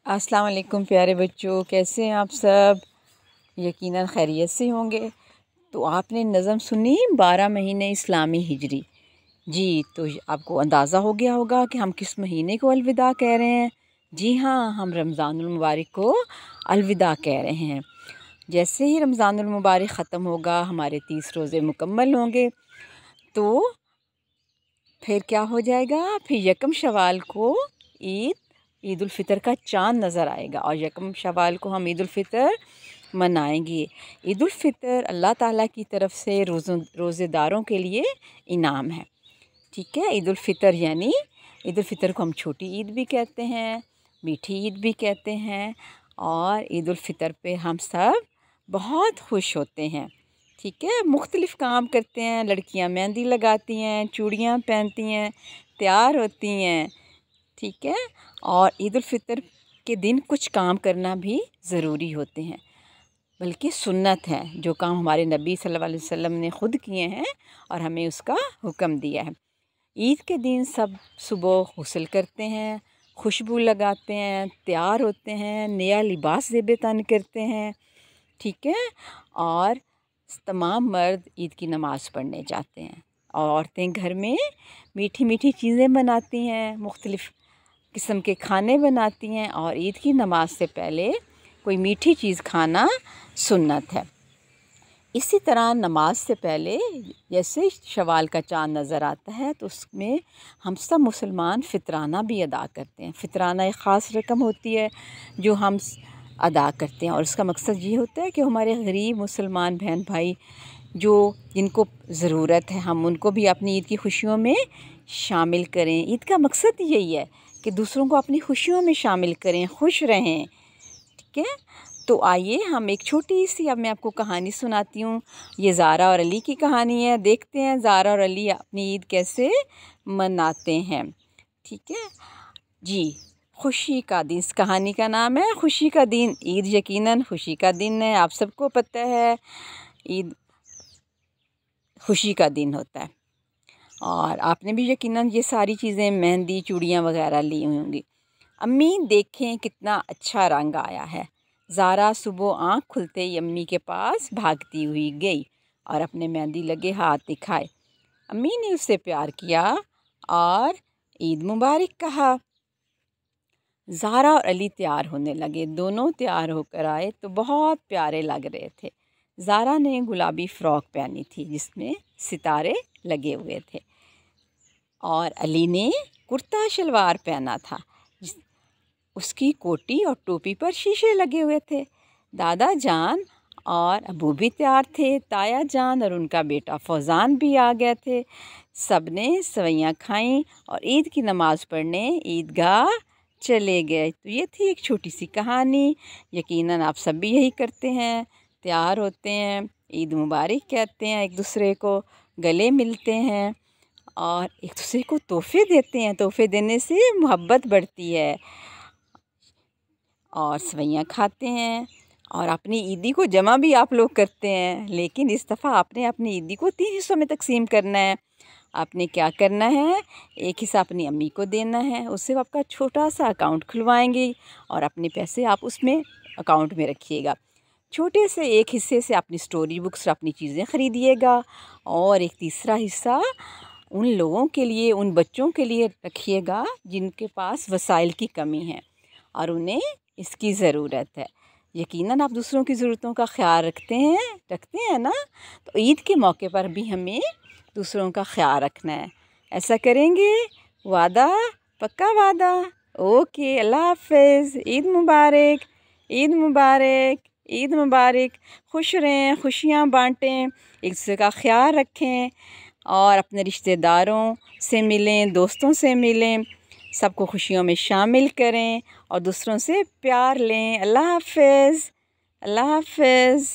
अस्सलाम वालेकुम प्यारे बच्चों, कैसे हैं आप सब। यकीनन खैरियत से होंगे। तो आपने नज़म सुनी 12 महीने इस्लामी हिजरी। जी, तो आपको अंदाज़ा हो गया होगा कि हम किस महीने को अलविदा कह रहे हैं। जी हाँ, हम रमज़ानुल मुबारक को अलविदा कह रहे हैं। जैसे ही रमज़ानुल मुबारक ख़त्म होगा, हमारे 30 रोज़े मुकम्मल होंगे, तो फिर क्या हो जाएगा, फिर यकम शवाल को ईद उल फ़ितर का चाँद नज़र आएगा और यकम शवाल को हम ईद उल फ़ितर मनाएंगे। ईद उल फ़ितर अल्लाह ताला की तरफ से रोज़ेदारों के लिए इनाम है। ठीक है, ईद उल फ़ितर यानी ईद उल फ़ितर को हम छोटी ईद भी कहते हैं, मीठी ईद भी कहते हैं। और ईद उल फ़ितर पे हम सब बहुत खुश होते हैं। ठीक है, मुख्तलिफ़ काम करते हैं। लड़कियां मेहंदी लगाती हैं, चूड़ियां पहनती हैं, तैयार होती हैं। ठीक है, और ईद उल फ़ितर के दिन कुछ काम करना भी ज़रूरी होते हैं, बल्कि सुन्नत है। जो काम हमारे नबी सल्लल्लाहु अलैहि वसल्लम ने ख़ुद किए हैं और हमें उसका हुक्म दिया है। ईद के दिन सब सुबह गुस्ल करते हैं, खुशबू लगाते हैं, तैयार होते हैं, नया लिबास ज़ेब तन करते हैं। ठीक है, और तमाम मर्द ईद की नमाज़ पढ़ने जाते हैं और औरतें घर में मीठी मीठी चीज़ें बनाती हैं, मुख्तलिफ़ किस्म के खाने बनाती हैं। और ईद की नमाज से पहले कोई मीठी चीज़ खाना सुन्नत है। इसी तरह नमाज से पहले जैसे शवाल का चाँद नज़र आता है, तो उसमें हम सब मुसलमान फ़ितराना भी अदा करते हैं। फ़ितराना एक ख़ास रकम होती है जो हम अदा करते हैं, और उसका मकसद ये होता है कि हमारे गरीब मुसलमान बहन भाई जो जिनको ज़रूरत है, हम उनको भी अपनी ईद की खुशियों में शामिल करें। ईद का मकसद यही है कि दूसरों को अपनी खुशियों में शामिल करें, खुश रहें। ठीक है, तो आइए हम एक छोटी सी, अब मैं आपको कहानी सुनाती हूँ। ये ज़ारा और अली की कहानी है। देखते हैं ज़ारा और अली अपनी ईद कैसे मनाते हैं। ठीक है जी, खुशी का दिन, इस कहानी का नाम है खुशी का दिन। ईद यकीनन खुशी का दिन है, आप सबको पता है ईद खुशी का दिन होता है। और आपने भी यकीनन ये सारी चीज़ें, मेहंदी, चूड़ियाँ वगैरह ली होंगी। अम्मी देखें कितना अच्छा रंग आया है। ज़ारा सुबह आँख खुलते ही अम्मी के पास भागती हुई गई और अपने मेहंदी लगे हाथ दिखाए। अम्मी ने उससे प्यार किया और ईद मुबारक कहा। ज़ारा और अली तैयार होने लगे। दोनों तैयार होकर आए तो बहुत प्यारे लग रहे थे। ज़ारा ने गुलाबी फ़्रॉक पहनी थी जिसमें सितारे लगे हुए थे, और अली ने कुर्ता शलवार पहना था। उसकी कोटी और टोपी पर शीशे लगे हुए थे। दादा जान और अबू भी तैयार थे। ताया जान और उनका बेटा फौजान भी आ गए थे। सब ने सवैयाँ खाईं और ईद की नमाज़ पढ़ने ईदगाह चले गए। तो ये थी एक छोटी सी कहानी। यकीनन आप सब भी यही करते हैं, तैयार होते हैं, ईद मुबारक कहते हैं, एक दूसरे को गले मिलते हैं और एक दूसरे को तोहफ़े देते हैं। तोहफ़े देने से मोहब्बत बढ़ती है और सवैयाँ खाते हैं। और अपनी ईदी को जमा भी आप लोग करते हैं, लेकिन इस दफ़ा आपने अपनी ईदी को 3 हिस्सों में तकसीम करना है। आपने क्या करना है, एक हिस्सा अपनी अम्मी को देना है, उससे वो आपका छोटा सा अकाउंट खुलवाएंगी और अपने पैसे आप उसमें अकाउंट में रखिएगा। छोटे से एक हिस्से से अपनी स्टोरी बुक्स, अपनी चीज़ें ख़रीदिएगा, और एक तीसरा हिस्सा उन लोगों के लिए, उन बच्चों के लिए रखिएगा जिनके पास वसाइल की कमी है और उन्हें इसकी ज़रूरत है। यकीनन आप दूसरों की ज़रूरतों का ख़्याल रखते हैं ना। तो ईद के मौके पर भी हमें दूसरों का ख़्याल रखना है। ऐसा करेंगे? वादा? पक्का वादा? ओके, अल्लाह हाफ़िज़। ईद मुबारक, ईद मुबारक, ईद मुबारक। खुश रहें, खुशियाँ बाँटें, एक दूसरे का ख़्याल रखें और अपने रिश्तेदारों से मिलें, दोस्तों से मिलें, सबको खुशियों में शामिल करें और दूसरों से प्यार लें। अल्लाह हाफ़िज़, अल्लाह हाफ़िज़।